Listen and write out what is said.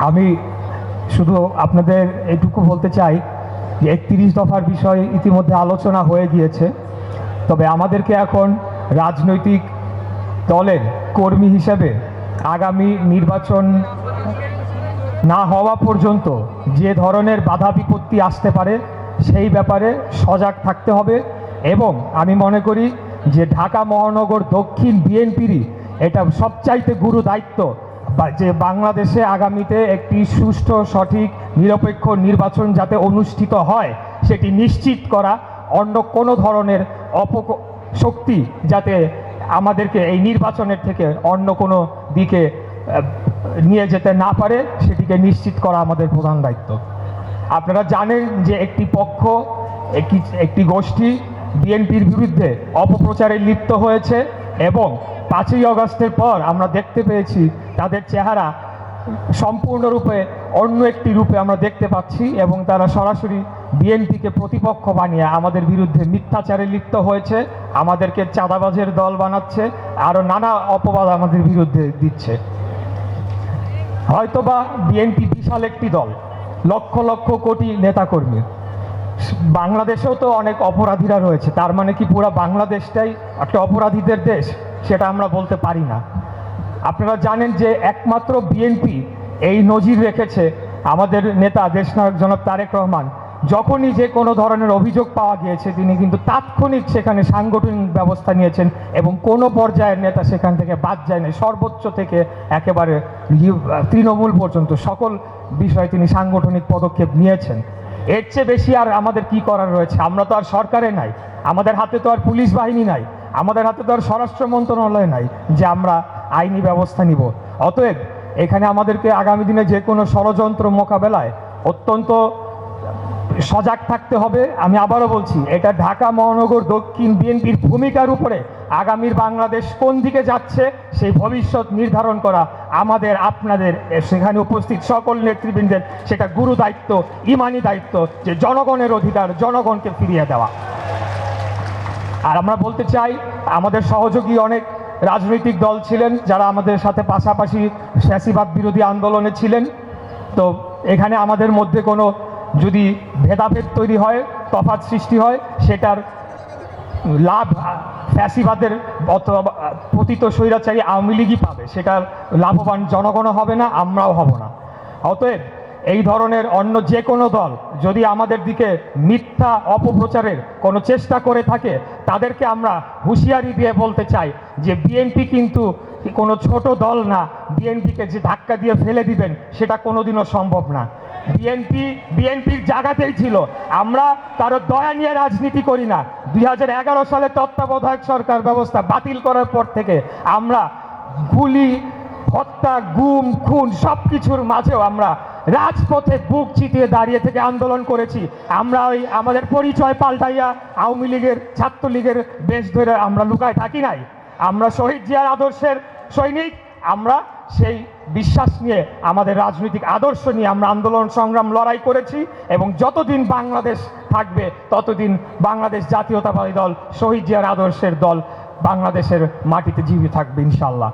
আমি শুধু আপনাদের এইটুকু বলতে চাই যে 31 দফার বিষয় ইতিমধ্যে আলোচনা হয়ে গিয়েছে, তবে আমাদেরকে এখন রাজনৈতিক দলের কর্মী হিসেবে আগামী নির্বাচন না হওয়া পর্যন্ত যে ধরনের বাধা বিপত্তি আসতে পারে সেই ব্যাপারে সজাগ থাকতে হবে। এবং আমি মনে করি যে ঢাকা মহানগর দক্ষিণ বিএনপিরই এটা সবচাইতে গুরু দায়িত্ব যে বাংলাদেশে আগামীতে একটি সুষ্ঠু সঠিক নিরপেক্ষ নির্বাচন যাতে অনুষ্ঠিত হয় সেটি নিশ্চিত করা। অন্য কোনো ধরনের শক্তি যাতে আমাদেরকে এই নির্বাচনের থেকে অন্য কোনো দিকে নিয়ে যেতে না পারে সেটিকে নিশ্চিত করা আমাদের প্রধান দায়িত্ব। আপনারা জানেন যে একটি পক্ষ একটি গোষ্ঠী বিএনপির বিরুদ্ধে অপপ্রচারে লিপ্ত হয়েছে এবং 5ই আগস্টের পর আমরা দেখতে পেয়েছি তাদের চেহারা সম্পূর্ণরূপে অন্য একটি রূপে আমরা দেখতে পাচ্ছি এবং তারা সরাসরি বিএনপিকে প্রতিপক্ষ বানিয়ে আমাদের বিরুদ্ধে মিথ্যাচারে লিপ্ত হয়েছে, আমাদেরকে চাঁদাবাজের দল বানাচ্ছে, আরও নানা অপবাদ আমাদের বিরুদ্ধে দিচ্ছে। হয়তোবা বিএনপি বিশাল একটি দল, লক্ষ লক্ষ কোটি নেতাকর্মী, বাংলাদেশেও তো অনেক অপরাধীরা রয়েছে, তার মানে কি পুরো বাংলাদেশটাই একটা অপরাধীদের দেশ? সেটা আমরা বলতে পারি না। আপনারা জানেন যে একমাত্র বিএনপি এই নজির রেখেছে, আমাদের নেতা দেশনায়ক জনাব তারেক রহমান যখনই যে কোনো ধরনের অভিযোগ পাওয়া গিয়েছে তিনি কিন্তু তাৎক্ষণিক সেখানে সাংগঠনিক ব্যবস্থা নিয়েছেন এবং কোনো পর্যায়ের নেতা সেখান থেকে বাদ যায়নি। সর্বোচ্চ থেকে একেবারে তৃণমূল পর্যন্ত সকল বিষয়ে তিনি সাংগঠনিক পদক্ষেপ নিয়েছেন। এর চেয়ে বেশি আর আমাদের কি করার রয়েছে? আমরা তো আর সরকারে নাই, আমাদের হাতে তো আর পুলিশ বাহিনী নাই, আমাদের হাতে তো আর স্বরাষ্ট্র মন্ত্রণালয় নাই যে আমরা আইনি ব্যবস্থা নিব। অতএব এখানে আমাদেরকে আগামী দিনে যে কোনো ষড়যন্ত্র মোকাবেলায় অত্যন্ত সজাগ থাকতে হবে। আমি আবারও বলছি, এটা ঢাকা মহানগর দক্ষিণ বিএনপির ভূমিকার উপরে আগামীর বাংলাদেশ কোন দিকে যাচ্ছে সেই ভবিষ্যৎ নির্ধারণ করা আমাদের, আপনাদের, সেখানে উপস্থিত সকল নেতৃবৃন্দের সেটা গুরু দায়িত্ব, ইমানি দায়িত্ব যে জনগণের অধিকার জনগণকে ফিরিয়ে দেওয়া। আর আমরা বলতে চাই, আমাদের সহযোগী অনেক রাজনৈতিক দল ছিলেন যারা আমাদের সাথে পাশাপাশি ফ্যাসিবাদ বিরোধী আন্দোলনে ছিলেন। তো এখানে আমাদের মধ্যে কোনো যদি ভেদাভেদ তৈরি হয়, তফাৎ সৃষ্টি হয়, সেটার লাভ ফ্যাসিবাদের অথবা পতিত স্বৈরাচারী আওয়ামী লীগই পাবে, সেটার লাভবান জনগণও হবে না, আমরাও হব না। অতএব এই ধরনের অন্য যে কোনো দল যদি আমাদের দিকে মিথ্যা অপপ্রচারের কোনো চেষ্টা করে থাকে তাদেরকে আমরা হুঁশিয়ারি দিয়ে বলতে চাই যে বিএনপি কিন্তু কোনো ছোট দল না, বিএনপিকে যে ধাক্কা দিয়ে ফেলে দিবেন সেটা কোনোদিনও সম্ভব না। বিএনপির জায়গাতেই ছিল, আমরা কারো দয়া নিয়ে রাজনীতি করি না। 2011 সালে তত্ত্বাবধায়ক সরকার ব্যবস্থা বাতিল করার পর থেকে আমরা গুলি, হত্যা, গুম, খুন সব কিছুর মাঝেও আমরা রাজপথে বুক চিতিয়ে দাঁড়িয়ে থেকে আন্দোলন করেছি। আমরা ওই আমাদের পরিচয় পাল্টাইয়া আওয়ামী লীগের, ছাত্রলীগের বেশ ধরে আমরা লুকায় থাকি নাই। আমরা শহীদ জিয়ার আদর্শের সৈনিক, আমরা সেই বিশ্বাস নিয়ে, আমাদের রাজনৈতিক আদর্শ নিয়ে আমরা আন্দোলন সংগ্রাম লড়াই করেছি এবং যতদিন বাংলাদেশ থাকবে ততদিন বাংলাদেশ জাতীয়তাবাদী দল, শহীদ জিয়ার আদর্শের দল বাংলাদেশের মাটিতে জীবিত থাকবে ইনশাআল্লাহ।